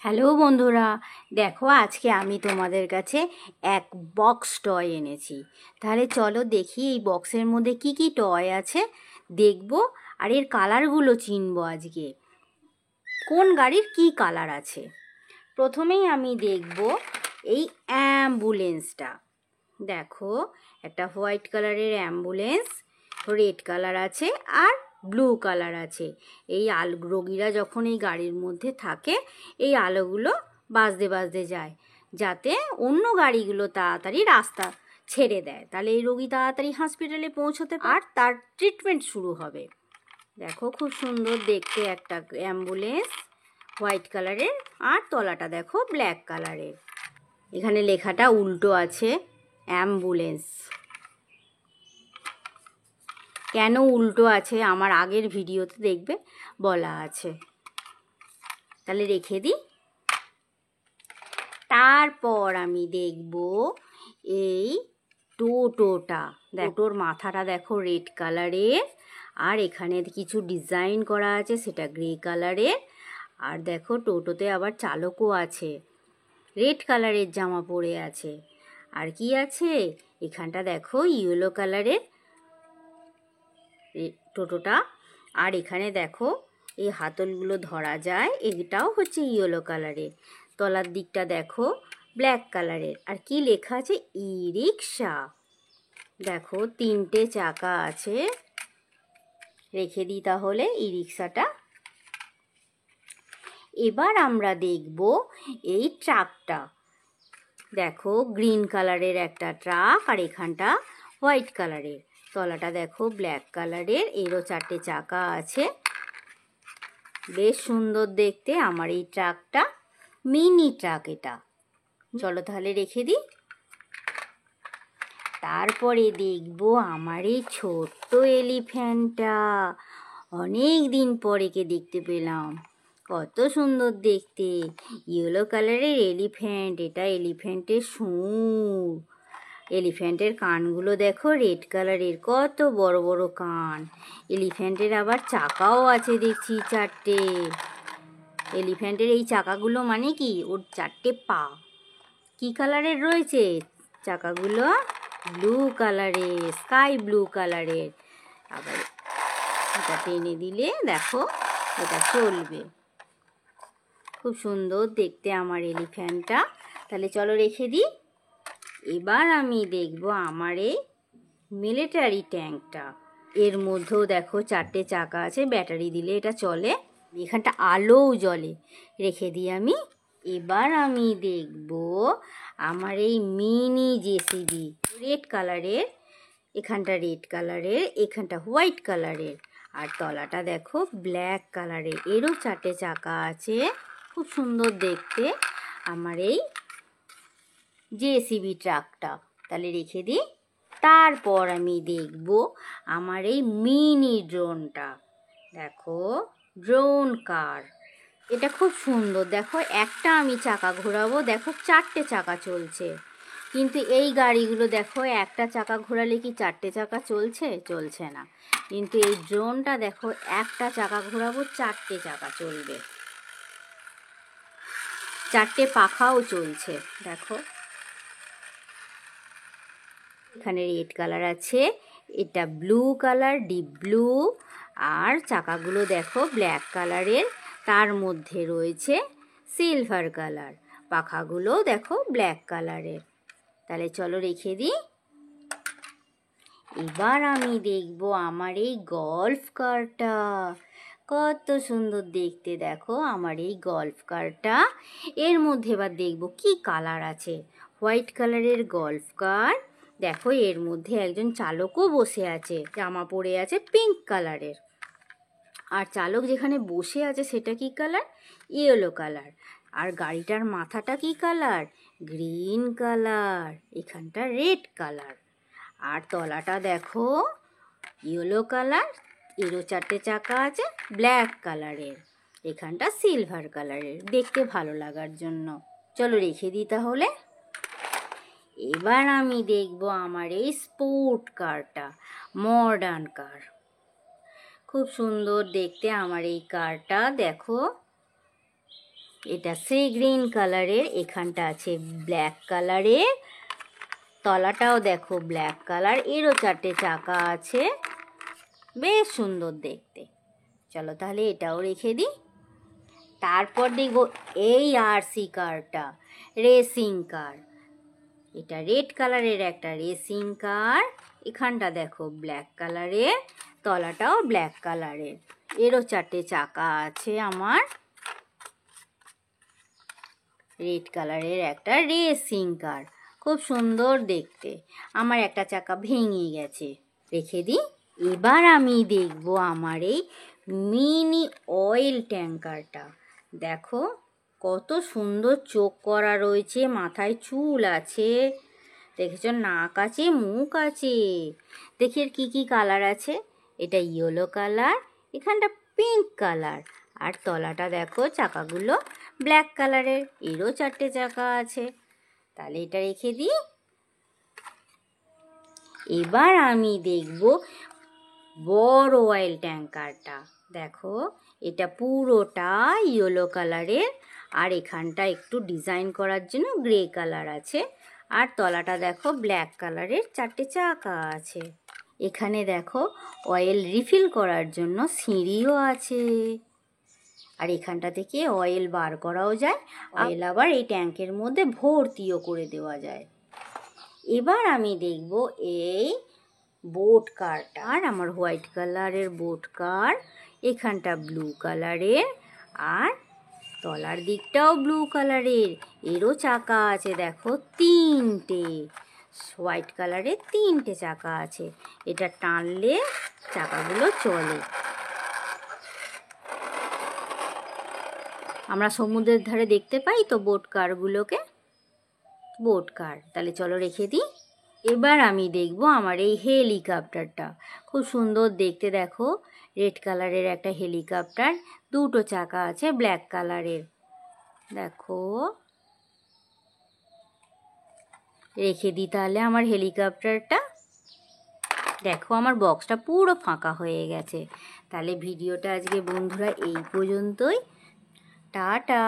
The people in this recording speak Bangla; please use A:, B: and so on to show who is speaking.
A: হ্যালো বন্ধুরা, দেখো আজকে আমি তোমাদের কাছে এক বক্স টয় এনেছি। তাহলে চলো দেখি এই বক্সের মধ্যে কি কি টয় আছে দেখবো, আর এর কালারগুলো চিনবো আজকে কোন গাড়ির কি কালার আছে। প্রথমেই আমি দেখব এই অ্যাম্বুলেন্সটা। দেখো একটা হোয়াইট কালারের অ্যাম্বুলেন্স, রেড কালার আছে আর ব্লু কালার আছে। এই আলো রোগীরা যখন এই গাড়ির মধ্যে থাকে এই আলোগুলো বাজতে বাজতে যায়, যাতে অন্য গাড়িগুলো তাড়াতাড়ি রাস্তা ছেড়ে দেয়, তাহলে এই রোগী তাড়াতাড়ি হসপিটালে পৌঁছতে আর তার ট্রিটমেন্ট শুরু হবে। দেখো খুব সুন্দর দেখতে একটা অ্যাম্বুলেন্স, হোয়াইট কালারের, আর তলাটা দেখো ব্ল্যাক কালারের। এখানে লেখাটা উল্টো আছে, অ্যাম্বুলেন্স। কেন উল্টো আছে আমার আগের ভিডিওতে দেখবে বলা আছে। তাহলে রেখে দিই। তারপর আমি দেখব এই টোটোটা। টোটোর মাথাটা দেখো রেড কালারের, আর এখানে কিছু ডিজাইন করা আছে সেটা গ্রে কালারের। আর দেখো টোটোতে আবার চালকও আছে, রেড কালারের জামা পরে আছে। আর কি আছে এখানটা দেখো ইয়েলো কালারের টোটোটা। আর এখানে দেখো এই হাতলগুলো ধরা যায়, এটাও হচ্ছে ইয়েলো কালারের। তলার দিকটা দেখো ব্ল্যাক কালারের। আর কি লেখা আছে, ই রিক্সা। দেখো তিনটে চাকা আছে, রেখে দিই তাহলে ই রিক্সাটা। এবার আমরা দেখব এই ট্রাকটা। দেখো গ্রিন কালারের একটা ট্রাক, আর এখানটা হোয়াইট কালারের। তলাটা দেখো ব্ল্যাক কালারের, এরও চারটে চাকা আছে। বেশ সুন্দর দেখতে আমার এই ট্রাকটা, মিনি ট্রাক এটা। চলো তাহলে রেখে দিই। তারপরে দেখবো আমার এই ছোট্ট এলিফ্যান্টটা। অনেক দিন পরে কে দেখতে পেলাম, কত সুন্দর দেখতে। ইয়েলো কালারের এলিফ্যান্ট, এটা এলিফ্যান্টের সুর। এলিফ্যান্টের কানগুলো দেখো রেড কালারের, কত বড় বড় কান। এলিফ্যান্টের আবার চাকাও আছে দেখছি চারটে। এলিফ্যান্টের এই চাকাগুলো মানে কি, ওর চারটে পা। কি কালারের রয়েছে চাকাগুলো? ব্লু কালারের, স্কাই ব্লু কালারের। আবার এটা টেনে দিলে দেখো এটা চলবে। খুব সুন্দর দেখতে আমার এলিফ্যান্টটা। তাহলে চলো রেখে দিই। এবার আমি দেখব আমার এই মিলিটারি ট্যাঙ্কটা। এর মধ্যেও দেখো চারটে চাকা আছে, ব্যাটারি দিলে এটা চলে। এখানটা আলোও জ্বলে, রেখে দিই আমি। এবার আমি দেখব আমার এই মিনি জেসিবি, রেড কালারের। এখানটা রেড কালারের, এখানটা হোয়াইট কালারের, আর তলাটা দেখো ব্ল্যাক কালারের। এরও চারটে চাকা আছে, খুব সুন্দর দেখতে আমার এই জেসিবি ট্রাকটা। তাহলে রেখে দিই। তারপর আমি দেখব আমার এই মিনি ড্রোনটা। দেখো ড্রোন কার, এটা খুব সুন্দর। দেখো একটা আমি চাকা ঘোরাবো, দেখো চারটে চাকা চলছে। কিন্তু এই গাড়িগুলো দেখো একটা চাকা ঘোরালে কি চারটে চাকা চলছে? চলছে না। কিন্তু এই ড্রোনটা দেখো একটা চাকা ঘোরাবো চারটে চাকা চলবে, চারটে পাখাও চলছে। দেখো এখানে রেড কালার আছে, এটা ব্লু কালার, ডিপ ব্লু। আর চাকাগুলো দেখো ব্ল্যাক কালারের, তার মধ্যে রয়েছে সিলভার কালার। পাখাগুলো দেখো ব্ল্যাক কালারের। তাহলে চলো রেখে দিই। এবার আমি দেখব আমার এই গল্ফ কারটা। কত সুন্দর দেখতে দেখো আমার এই গল্ফ কারটা। এর মধ্যে এবার দেখব কি কালার আছে। হোয়াইট কালারের গল্ফ কার। দেখো এর মধ্যে একজন চালকও বসে আছে, জামা পরে আছে পিঙ্ক কালারের। আর চালক যেখানে বসে আছে সেটা কি কালার? Yellow colour. আর গাড়িটার মাথাটা কি কালার? Green colour. এখানটা রেড কালার। আর তলাটা দেখো ইয়েলো কালার, এরও চারটে চাকা আছে ব্ল্যাক কালারের। এখানটা সিলভার কালারের, দেখতে ভালো লাগার জন্য। চলো রেখে দিই তাহলে। এবার আমি দেখব আমার এই স্পোর্ট কারটা, মডার্ন কার। খুব সুন্দর দেখতে আমার এই কারটা। দেখো এটা সি গ্রিন কালারের, এখানটা আছে ব্ল্যাক কালারের, তলাটাও দেখো ব্ল্যাক কালার, এরও 4টে চাকা আছে, বেশ সুন্দর দেখতে। চলো তাহলে এটাও রেখে দিই। তারপর দেখব এই আরসি কারটা, রেসিং কার। এটা রেড কালারের একটা রেসিং কার, এখানটা দেখো ব্ল্যাক কালারের, তলাটাও ব্ল্যাক কালারের, এরও 4টে চাকা আছে আমার। রেড কালারের একটা রেসিং কার, খুব সুন্দর দেখতে। আমার একটা চাকা ভেঙে গেছে, রেখে দিই। এবার আমি দেখব আমার এই মিনি অয়েল ট্যাঙ্কারটা। দেখো কত সুন্দর চোখ করা রয়েছে, মাথায় চুল আছে, দেখেছ নাক আছে, মুখ আছে। দেখি এর কী কী কালার আছে। এটা ইয়েলো কালার, এখানটা পিঙ্ক কালার, আর তলাটা দেখো চাকাগুলো ব্ল্যাক কালারের, এরও 4টে চাকা আছে। তাহলে এটা রেখে দিই। এবার আমি দেখব বড় অয়েল ট্যাঙ্কারটা। দেখো এটা পুরোটা ইয়েলো কালারের, আর এখানটা একটু ডিজাইন করার জন্য গ্রে কালার আছে, আর তলাটা দেখো ব্ল্যাক কালারের, 4টে চাকা আছে। এখানে দেখো অয়েল রিফিল করার জন্য সিঁড়িও আছে, আর এখানটা থেকে অয়েল বার করাও যায়, অয়েল আবার এই ট্যাঙ্কের মধ্যে ভর্তিও করে দেওয়া যায়। এবার আমি দেখব এই বোট কারটা। আর আমার হোয়াইট কালারের বোট কার, এখানটা ব্লু কালারের, আর তলার দিকটাও ব্লু কালারের, এরও চাকা আছে দেখো 3টে, হোয়াইট কালারের 3টে চাকা আছে। এটা টানলে চাকাগুলো চলে। আমরা সমুদ্রের ধারে দেখতে পাই তো বোট কারগুলোকে, বোট কার। তাহলে চলো রেখে দিই। এবার আমি দেখব আমার এই হেলিকপ্টারটা, খুব সুন্দর দেখতে। দেখো রেড কালারের একটা হেলিকপ্টার, 2টো চাকা আছে ব্ল্যাক কালারের। দেখো রেখে দিই তাহলে আমার হেলিকপ্টারটা। দেখো আমার বক্সটা পুরো ফাঁকা হয়ে গেছে। তাহলে ভিডিওটা আজকে বন্ধুরা এই পর্যন্তই। টাটা।